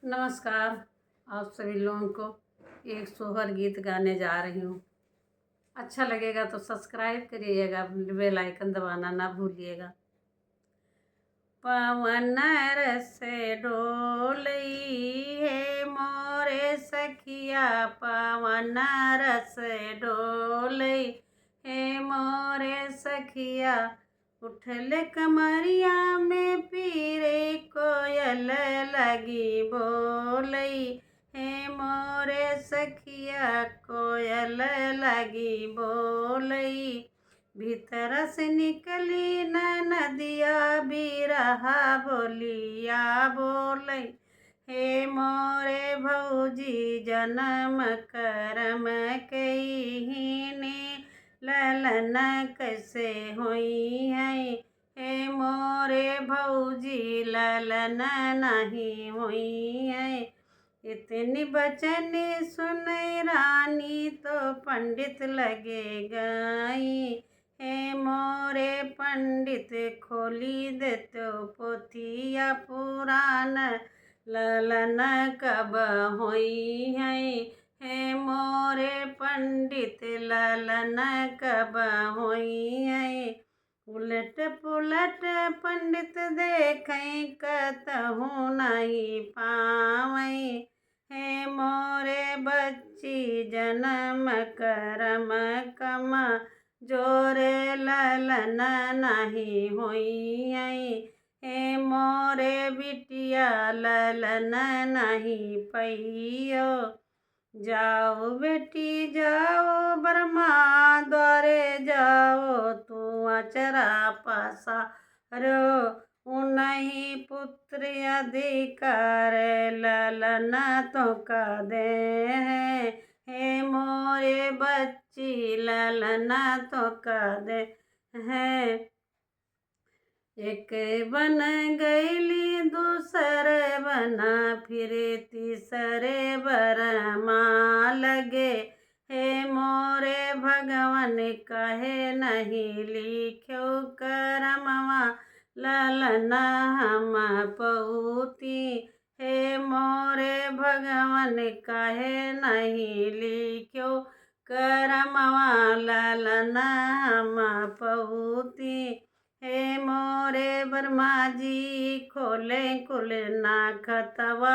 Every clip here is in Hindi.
नमस्कार। आप सभी लोगों को एक सोहर गीत गाने जा रही हूँ। अच्छा लगेगा तो सब्सक्राइब करिएगा, बेल आइकन दबाना ना भूलिएगा। पवन रस डोलई है मोरे सखिया, पवन रस डोलई है मोरे सखिया। उठल कमरिया में पीरे कोयल लगी बोलई है मोरे सखिया, कोयल लगी बोलई। भीतर से निकली न नदिया बिरहा बोलिया बोलई हे मोरे भौजी, जन्म करम कईने ललन कैसे हुई है। हे मोरे भौजी, ललन नहीं हुई है। इतनी बचन सुनई रानी तो पंडित लगे गई। हे मोरे पंडित, खोली दे तो पोथिया पुराण, ललन कब हुई है। हे मोरे पंडित, ललन कब हुई है। उलट पुलट पंडित देखें कतहु नहीं पावई। हे मोरे बच्ची, जन्म करम कम जोरे, ललन नहीं हुई है। हे मोरे बिटिया, ललन नहीं पैयो। जाओ बेटी जाओ, ब्रह्मा द्वारे जाओ, तू अचरा पसारो। उन्हीं पुत्र अधिकार, ललन तो का दे है। हे मोरे बच्ची, ललन तो का दे है। एक बन गईली दूसरे बना, फिर तीसरे बरमा लगे। हे मोरे भगवान, कहे नहीं लिख्यो करमवा, ललन हम पऊती। हे मोरे भगवान, कहे नहीं लिख्यो करमवा, ललन हम पऊती। हे मोरे ब्रह्मा जी, खोले कुल ना खतवा,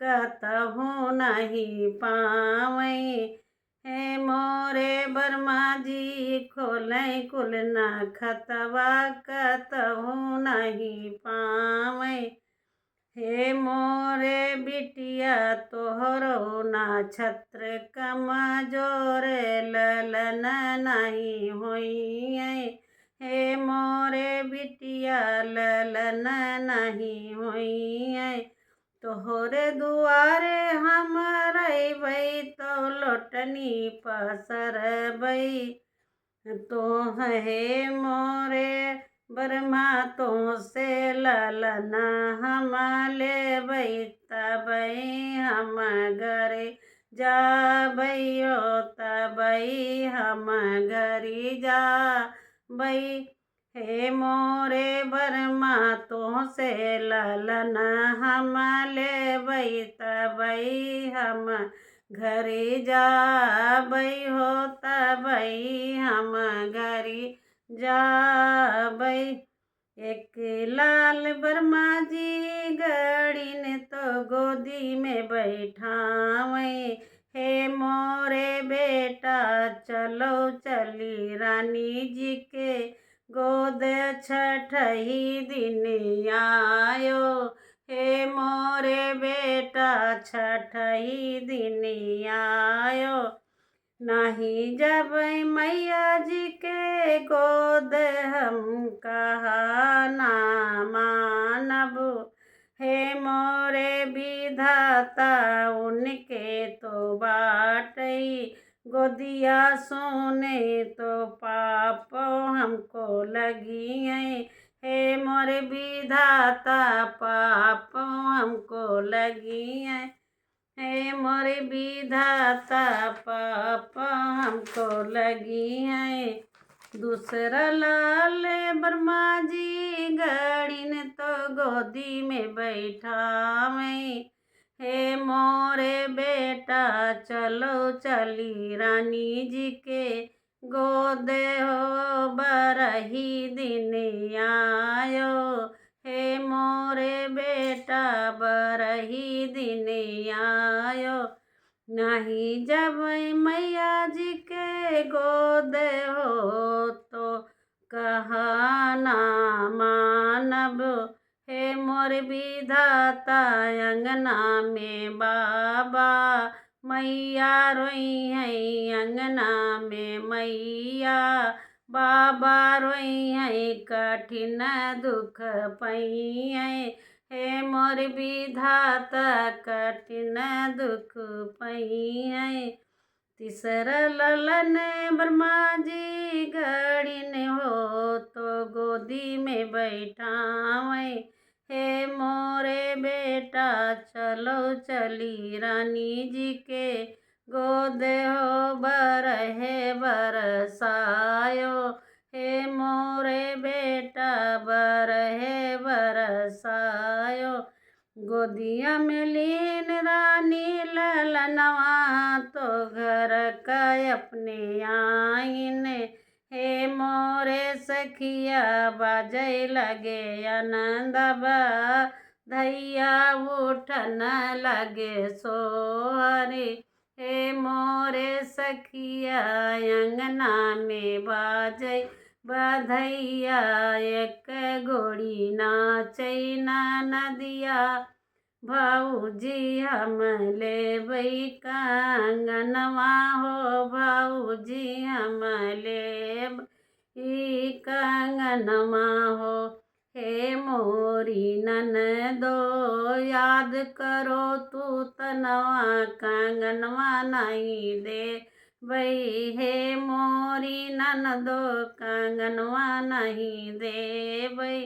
कतहु नहीं पावई। हे मोरे ब्रह्मा जी, खोले कुल ना खतवा, कतहु नहीं पावई। हे मोरे बिटिया, तोहरो ना छत्र कमजोर, ललन नहीं हुई है। हे मोरे बिटिया, ललन नहीं हुई है। तोहरे दुआरे हम रही तो लोटनी पसरबई। तो हे मोरे ब्रह्मा, तो से ललन हम लेबई, तबई हम घरे जाबई। तबई हम घरी जाबई। हे मोरे ब्रह्मा, तो से ललन हम लेबई, तबई हम घरे जाबई हो। तबई हम घरी जाबई। एक लाल ब्रह्मा जी गड़ीन तो गोदी में बैठावई। हे मोरे बेटा, चलो चली रानी जी के गोद, छठही दिन आयो। हे मोरे बेटा, छठही दिन आयो। नहीं जब मैया जी के गोद, हम कहा ना मानब। हे मोरे विधाता, उनके तो बाटई, गोदिया सोने तो पाप हमको लगी है। हे मोरे विधाता, पाप हमको लगी है। हे मोरे विधाता, पाप हमको लगी है। दूसरा लाल ब्रह्मा जी गड़ीन तो गोदी में बैठावई। हे मोरे बेटा चलो चली रानी जी के गोद हो बरही दिन आयो। हे मोरे बेटा बरही दिन आयो। नहीं जब मैया जी के गोद हो तो कहा ना मानब। हे मोर विधाता अंगना में बाबा मैया रोई है अंगना में मैया बाबा रोई है कठिन दुख पई है। हे मोर विधाता कठिन दुख पई है। तीसरा ललन ब्रह्मा जी गड़िन हो तो गोदी में बैठावे। हे मोरे बेटा चलो चली रानी जी के गोद हो बरहे बरसायो। हे मोरे बेटा बरहे बरसायो। गोदिया में लीन रानी ललनवा तो घर का अपने आईन। हे मोरे सखिया बाजे लगे आनंदबा धैया उठन लगे सोहरे। हे मोरे सखिया अंगना में बाजे बधैया एक गोड़ी नाचै नदिया भाऊजी हम लेबै कंगनवा हो भाऊजी हम लेब ई कंगनवा हो। हे मोरी ननदो याद करो तू तनवा कंगनवा नहीं दे भई। हे मोरी ननदो कंगनवा नहीं दे भई।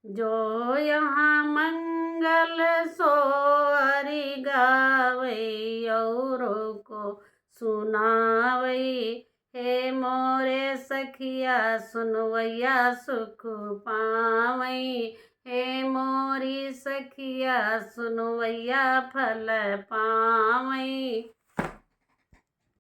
जो यहाँ मंगल सोहरी गावै औरों को सुनावै। हे मोरे सखिया सुनवैया सुख पावै। हे मोरी सखिया सुनवैया फल पावै।